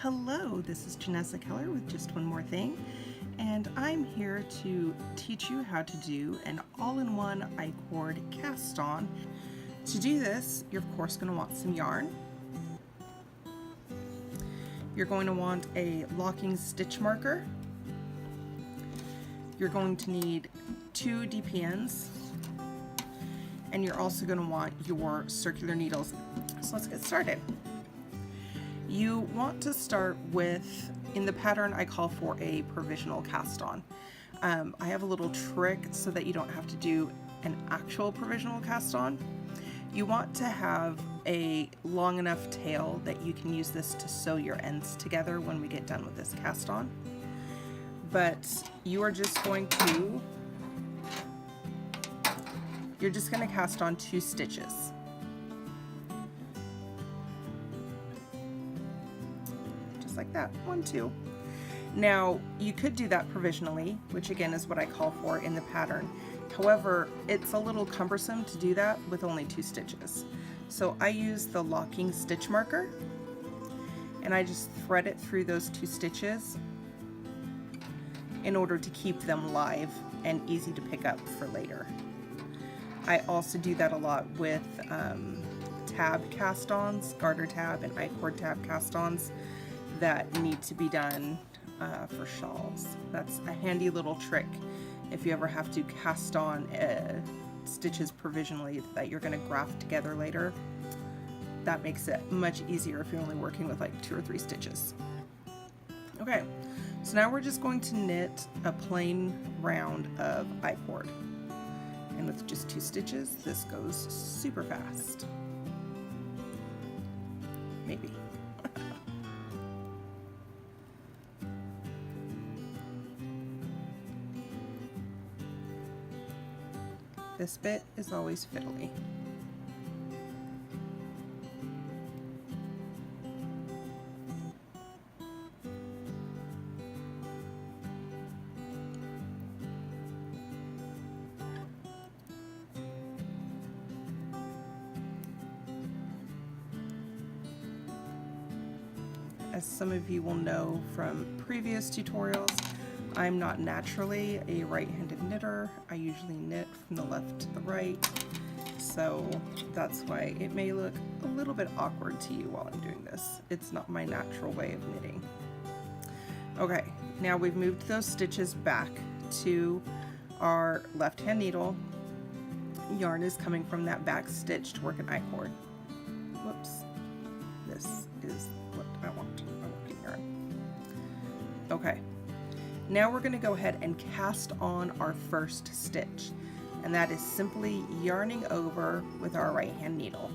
Hello, this is Janessa Keller with Just One More Thing, and I'm here to teach you how to do an all-in-one I-cord cast on. To do this, you're of course going to want some yarn. You're going to want a locking stitch marker. You're going to need 2 DPNs, and you're also going to want your circular needles. So let's get started. You want to start with, in the pattern I call for a provisional cast on. I have a little trick so that you don't have to do an actual provisional cast on. You want to have a long enough tail that you can use this to sew your ends together when we get done with this cast on. But you're just going to cast on 2 stitches. Like that, 1, 2. Now you could do that provisionally, which again is what I call for in the pattern. However, it's a little cumbersome to do that with only 2 stitches. So I use the locking stitch marker and I just thread it through those 2 stitches in order to keep them live and easy to pick up for later. I also do that a lot with tab cast-ons, garter tab and I-cord tab cast-ons that need to be done for shawls. That's a handy little trick if you ever have to cast on stitches provisionally that you're going to graft together later. That makes it much easier if you're only working with like 2 or 3 stitches. Okay, so now we're just going to knit a plain round of I-cord, and with just 2 stitches this goes super fast. Maybe. This bit is always fiddly. As some of you will know from previous tutorials, I'm not naturally a right-handed knitter. I usually knit from the left to the right, so that's why it may look a little bit awkward to you while I'm doing this. It's not my natural way of knitting. Okay, now we've moved those stitches back to our left-hand needle. Yarn is coming from that back stitch to work an I-cord. Whoops, this is what I want. I'm working yarn. Okay. Now we're going to go ahead and cast on our first stitch, and that is simply yarning over with our right hand needle.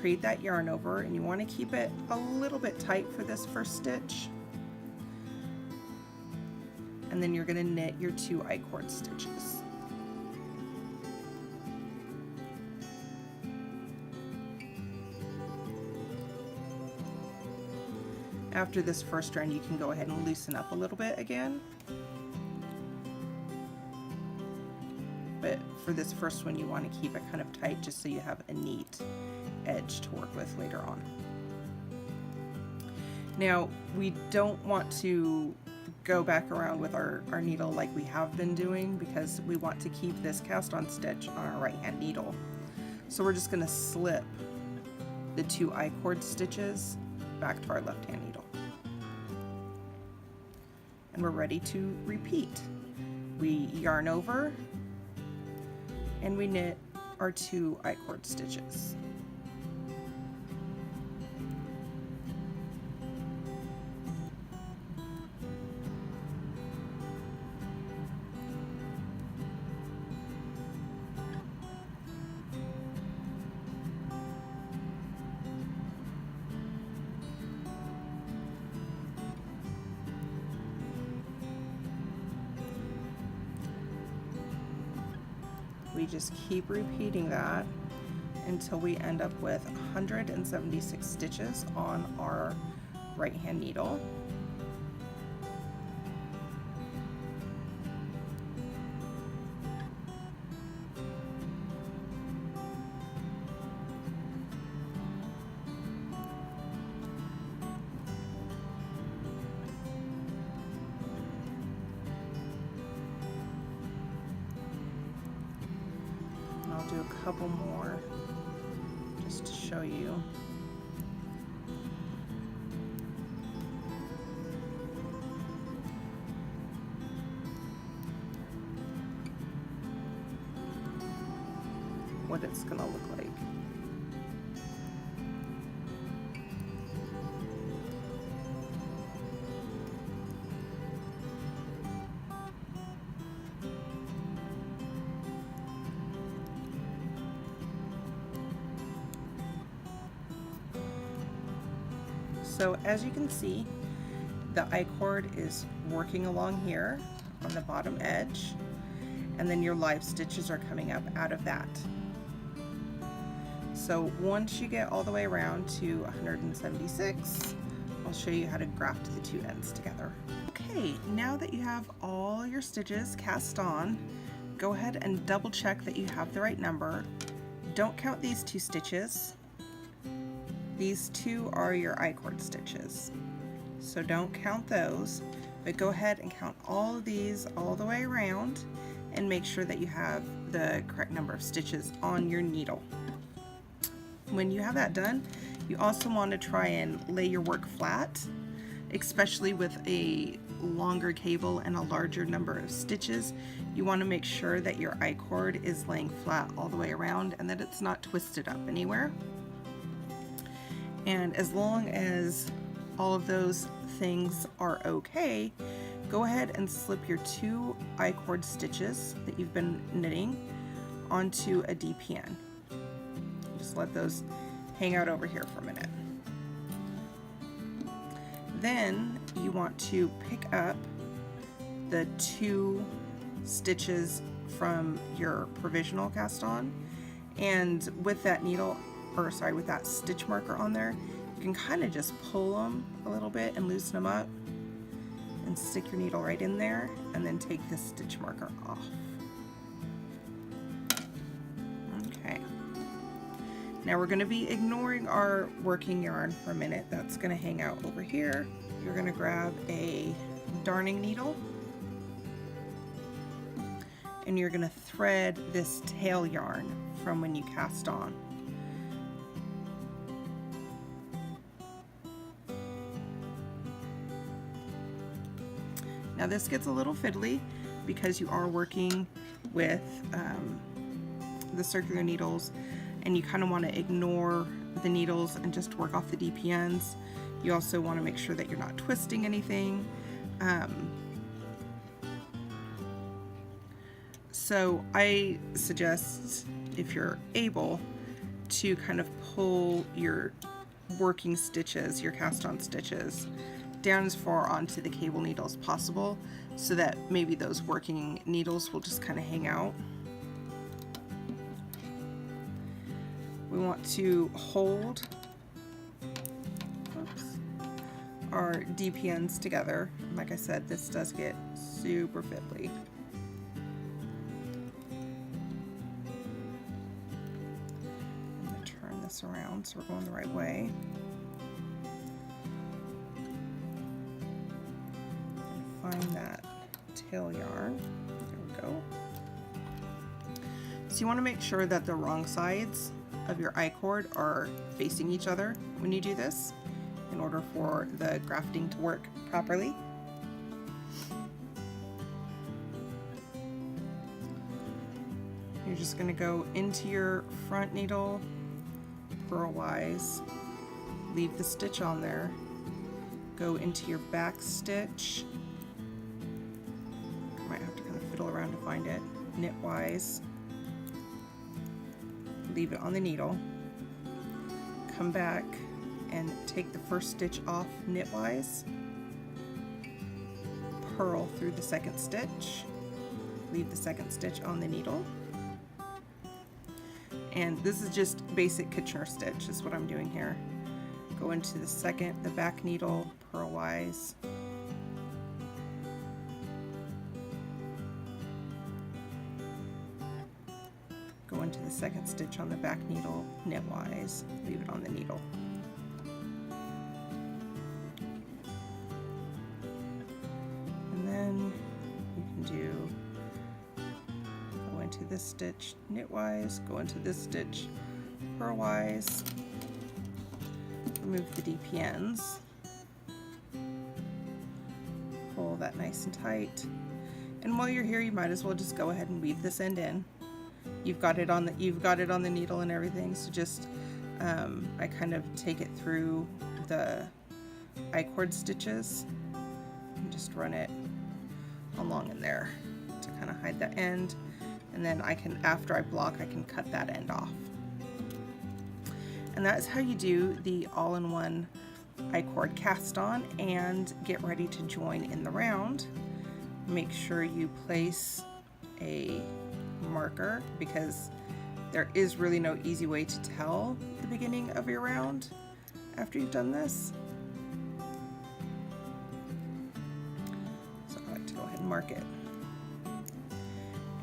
Create that yarn over, and you want to keep it a little bit tight for this first stitch, and then you're going to knit your 2 I-cord stitches. After this first round, you can go ahead and loosen up a little bit again. But for this first one, you want to keep it kind of tight just so you have a neat edge to work with later on. Now, we don't want to go back around with our needle like we have been doing, because we want to keep this cast on stitch on our right hand needle. So we're just going to slip the 2 I-cord stitches back to our left hand needle. And we're ready to repeat. We yarn over and we knit our 2 I-cord stitches. We just keep repeating that until we end up with 176 stitches on our right hand needle. couple more just to show you. What it's gonna look like. So as you can see, the I-cord is working along here on the bottom edge, and then your live stitches are coming up out of that. So once you get all the way around to 176, I'll show you how to graft the two ends together. Okay, now that you have all your stitches cast on, go ahead and double check that you have the right number. Don't count these 2 stitches. These 2 are your I-cord stitches, so don't count those, but go ahead and count all of these all the way around and make sure that you have the correct number of stitches on your needle. When you have that done, you also want to try and lay your work flat, especially with a longer cable and a larger number of stitches. You want to make sure that your I-cord is laying flat all the way around and that it's not twisted up anywhere. And as long as all of those things are okay, go ahead and slip your 2 I-cord stitches that you've been knitting onto a DPN. Just let those hang out over here for a minute. Then you want to pick up the 2 stitches from your provisional cast on, and with that needle, or sorry, with that stitch marker on there, you can kind of just pull them a little bit and loosen them up and stick your needle right in there, and then take the stitch marker off. Okay. Now we're going to be ignoring our working yarn for a minute. That's going to hang out over here. You're going to grab a darning needle and you're going to thread this tail yarn from when you cast on. Now this gets a little fiddly because you are working with the circular needles, and you kind of want to ignore the needles and just work off the DPNs. You also want to make sure that you're not twisting anything. So I suggest, if you're able, to kind of pull your working stitches, your cast on stitches, down as far onto the cable needle as possible, so that maybe those working needles will just kind of hang out. We want to hold our DPNs together. Like I said, this does get super fiddly. I'm going to turn this around so we're going the right way. Find that tail yarn. There we go. So you want to make sure that the wrong sides of your I-cord are facing each other when you do this, in order for the grafting to work properly. You're just going to go into your front needle purlwise, leave the stitch on there, go into your back stitch. Might have to kind of fiddle around to find it. Knitwise, leave it on the needle, come back and take the first stitch off knitwise, purl through the second stitch, leave the second stitch on the needle, and this is just basic couture stitch is what I'm doing here. Go into the back needle purlwise, go into the second stitch on the back needle knitwise, leave it on the needle. And then you can go into this stitch knitwise, go into this stitch purlwise, remove the DPNs, pull that nice and tight, and while you're here you might as well just go ahead and weave this end in. You've got it on the needle and everything, so just I kind of take it through the I-cord stitches and just run it along in there to kind of hide the end, and then I can, after I block, I can cut that end off. And that is how you do the all-in-one I-cord cast on and get ready to join in the round. Make sure you place a marker, because there is really no easy way to tell the beginning of your round after you've done this. So I like to go ahead and mark it.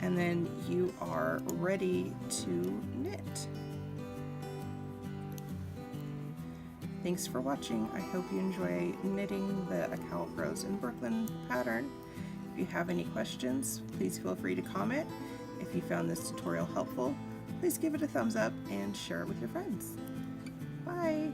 And then you are ready to knit. Thanks for watching. I hope you enjoy knitting the A Cowl Grows in Brooklyn pattern. If you have any questions, please feel free to comment. If you found this tutorial helpful, please give it a thumbs up and share it with your friends. Bye!